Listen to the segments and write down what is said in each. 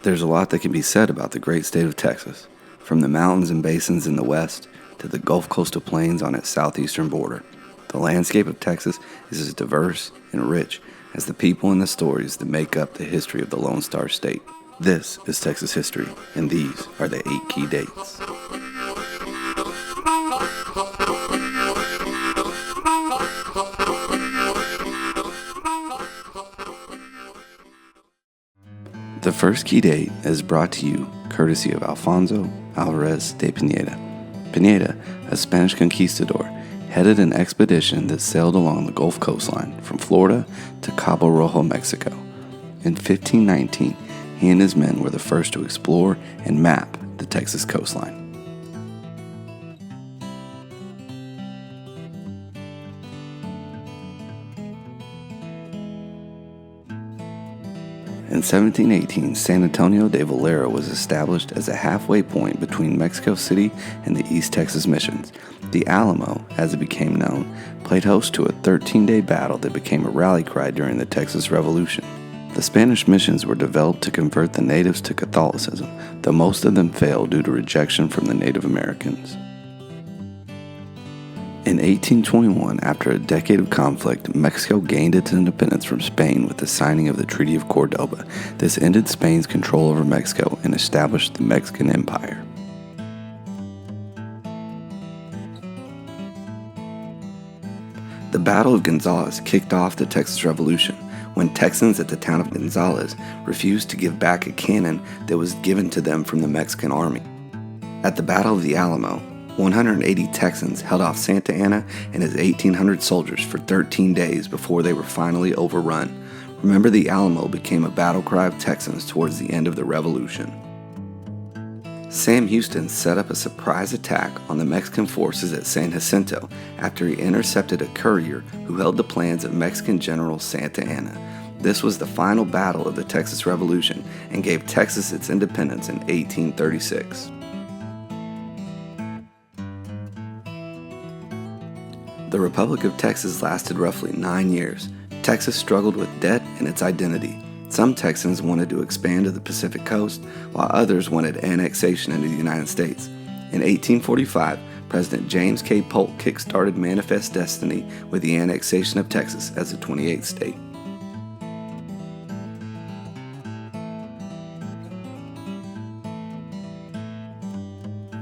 There's a lot that can be said about the great state of Texas, from the mountains and basins in the west to the Gulf coastal plains on its southeastern border. The landscape of Texas is as diverse and rich as the people and the stories that make up the history of the Lone Star State. This is Texas history, and these are the 8 key dates. The first key date is brought to you courtesy of Alfonso Alvarez de Pineda. Pineda, a Spanish conquistador, headed an expedition that sailed along the Gulf coastline from Florida to Cabo Rojo, Mexico. In 1519, he and his men were the first to explore and map the Texas coastline. In 1718, San Antonio de Valera was established as a halfway point between Mexico City and the East Texas missions. The Alamo, as it became known, played host to a 13-day battle that became a rally cry during the Texas Revolution. The Spanish missions were developed to convert the natives to Catholicism, though most of them failed due to rejection from the Native Americans. In 1821, after a decade of conflict, Mexico gained its independence from Spain with the signing of the Treaty of Cordoba. This ended Spain's control over Mexico and established the Mexican Empire. The Battle of Gonzales kicked off the Texas Revolution when Texans at the town of Gonzales refused to give back a cannon that was given to them from the Mexican army. At the Battle of the Alamo, 180 Texans held off Santa Anna and his 1,800 soldiers for 13 days before they were finally overrun. Remember, the Alamo became a battle cry of Texans towards the end of the Revolution. Sam Houston set up a surprise attack on the Mexican forces at San Jacinto after he intercepted a courier who held the plans of Mexican General Santa Anna. This was the final battle of the Texas Revolution and gave Texas its independence in 1836. The Republic of Texas lasted roughly 9 years. Texas struggled with debt and its identity. Some Texans wanted to expand to the Pacific coast, while others wanted annexation into the United States. In 1845, President James K. Polk kick-started Manifest Destiny with the annexation of Texas as the 28th state.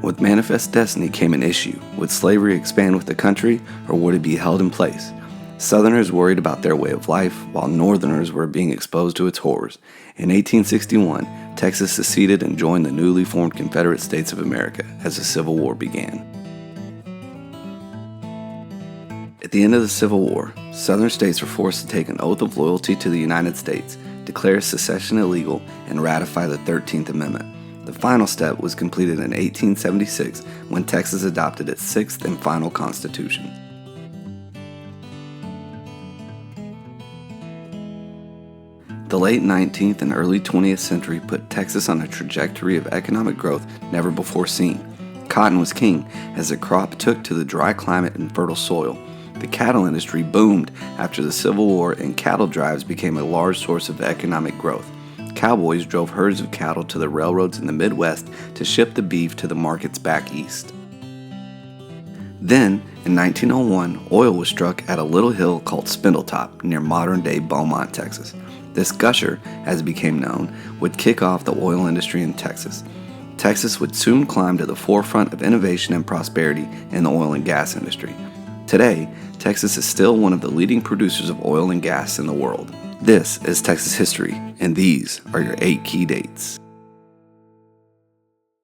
With Manifest Destiny came an issue. Would slavery expand with the country, or would it be held in place? Southerners worried about their way of life, while Northerners were being exposed to its horrors. In 1861, Texas seceded and joined the newly formed Confederate States of America as the Civil War began. At the end of the Civil War, Southern states were forced to take an oath of loyalty to the United States, declare secession illegal, and ratify the 13th Amendment. The final step was completed in 1876 when Texas adopted its sixth and final constitution. The late 19th and early 20th century put Texas on a trajectory of economic growth never before seen. Cotton was king as the crop took to the dry climate and fertile soil. The cattle industry boomed after the Civil War, and cattle drives became a large source of economic growth. Cowboys drove herds of cattle to the railroads in the Midwest to ship the beef to the markets back east. Then, in 1901, oil was struck at a little hill called Spindletop near modern-day Beaumont, Texas. This gusher, as it became known, would kick off the oil industry in Texas. Texas would soon climb to the forefront of innovation and prosperity in the oil and gas industry. Today, Texas is still one of the leading producers of oil and gas in the world. This is Texas history, and these are your 8 key dates.